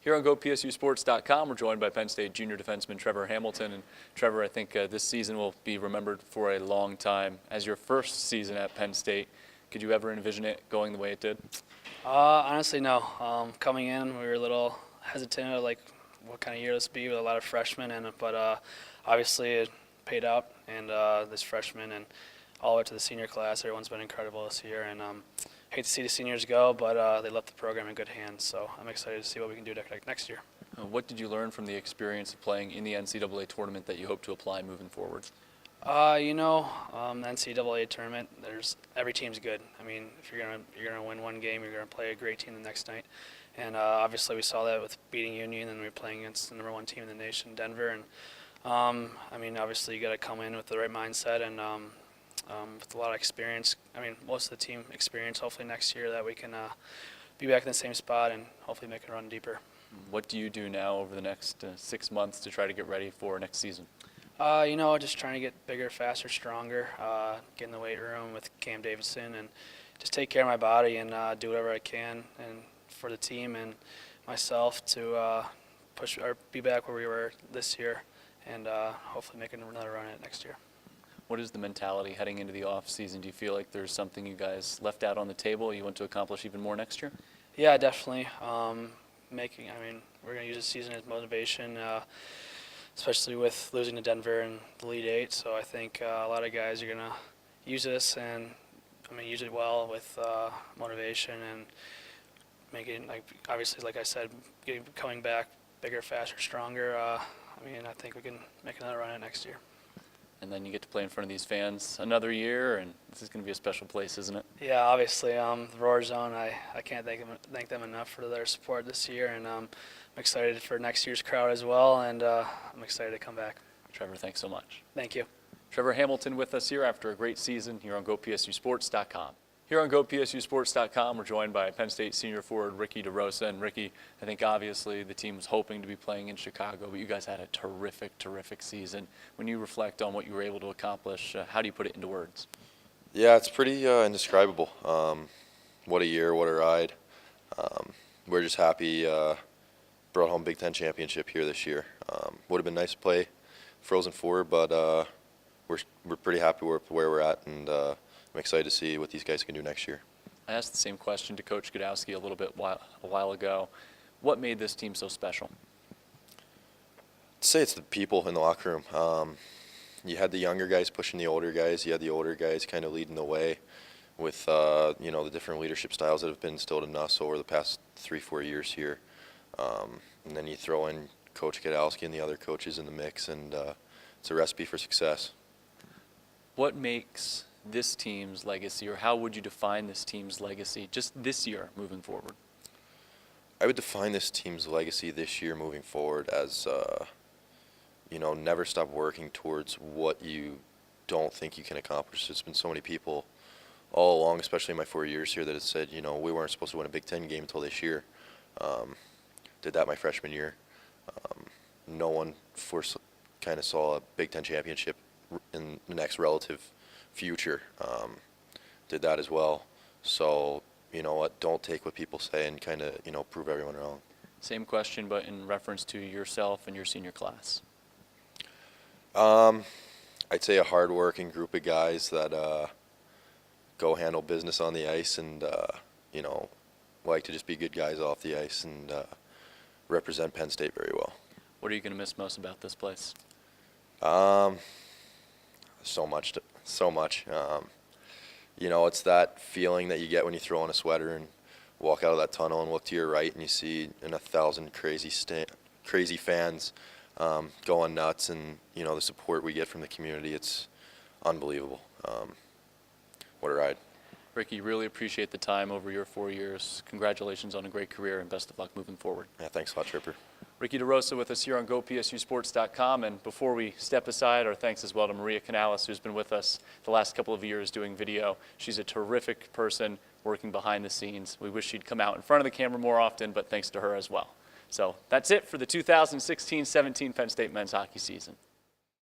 Here on GoPSUSports.com, we're joined by Penn State junior defenseman Trevor Hamilton. And Trevor, I think this season will be remembered for a long time. As your first season at Penn State, could you ever envision it going the way it did? Honestly, no. Coming in, we were a little hesitant of like what kind of year this would be with a lot of freshmen in it, but obviously it paid out, and this freshman and all the way to the senior class, everyone's been incredible this year, and hate to see the seniors go, but they left the program in good hands, so I'm excited to see what we can do next year. What did you learn from the experience of playing in the NCAA tournament that you hope to apply moving forward? The NCAA tournament, every team's good. I mean, if you're gonna win one game, you're gonna play a great team the next night, and obviously we saw that with beating Union, and we were playing against the #1 team in the nation, Denver, and I mean, obviously you got to come in with the right mindset and with a lot of experience. I mean, most of the team experience. Hopefully next year that we can be back in the same spot and hopefully make a run deeper. What do you do now over the next 6 months to try to get ready for next season? Just trying to get bigger, faster, stronger, get in the weight room with Cam Davidson, and just take care of my body and do whatever I can and for the team and myself to push or be back where we were this year, and hopefully make another run at it next year. What is the mentality heading into the off season? Do you feel like there's something you guys left out on the table you want to accomplish even more next year? Yeah, definitely. We're going to use this season as motivation, especially with losing to Denver in the Elite Eight. So I think a lot of guys are going to use this and use it well with motivation and making, obviously, like I said, coming back bigger, faster, stronger. I think we can make another run at next year. And then you get to play in front of these fans another year, and this is going to be a special place, isn't it? Yeah, obviously, the Roar Zone, I can't thank them enough for their support this year, and I'm excited for next year's crowd as well, and I'm excited to come back. Trevor, thanks so much. Thank you. Trevor Hamilton with us here after a great season here on GoPSUSports.com. Here on GoPSUSports.com, we're joined by Penn State senior forward Ricky DeRosa. And Ricky, I think obviously the team was hoping to be playing in Chicago, but you guys had a terrific season. When you reflect on what you were able to accomplish, how do you put it into words? Yeah, it's pretty indescribable. What a year, what a ride. We're just happy brought home Big Ten championship here this year. Would have been nice to play Frozen Four, but we're pretty happy where we're at, and I'm excited to see what these guys can do next year. I asked the same question to Coach Godowski a while ago. What made this team so special? I'd say it's the people in the locker room. You had the younger guys pushing the older guys. You had the older guys kind of leading the way with the different leadership styles that have been instilled in us over the past 3-4 years here. And then you throw in Coach Godowski and the other coaches in the mix, and it's a recipe for success. What makes this team's legacy, or how would you define this team's legacy just this year moving forward? I would define this team's legacy this year moving forward as, never stop working towards what you don't think you can accomplish. There's been so many people all along, especially in my 4 years here, that have said, we weren't supposed to win a Big Ten game until this year. Did that my freshman year. No one kind of saw a Big Ten championship in the next relative future. Did that as well. So, you know what, don't take what people say and kind of, prove everyone wrong. Same question, but in reference to yourself and your senior class. I'd say a hard-working group of guys that go handle business on the ice and, like to just be good guys off the ice and represent Penn State very well. What are you going to miss most about this place? So much. It's that feeling that you get when you throw on a sweater and walk out of that tunnel and look to your right and you see 1,000 crazy fans going nuts, and the support we get from the community. It's unbelievable. What a ride. Ricky, really appreciate the time over your 4 years. Congratulations on a great career and best of luck moving forward. Yeah, thanks a lot, Trevor. Ricky DeRosa with us here on GoPSUSports.com. And before we step aside, our thanks as well to Maria Canales, who's been with us the last couple of years doing video. She's a terrific person working behind the scenes. We wish she'd come out in front of the camera more often, but thanks to her as well. So that's it for the 2016-17 Penn State men's hockey season.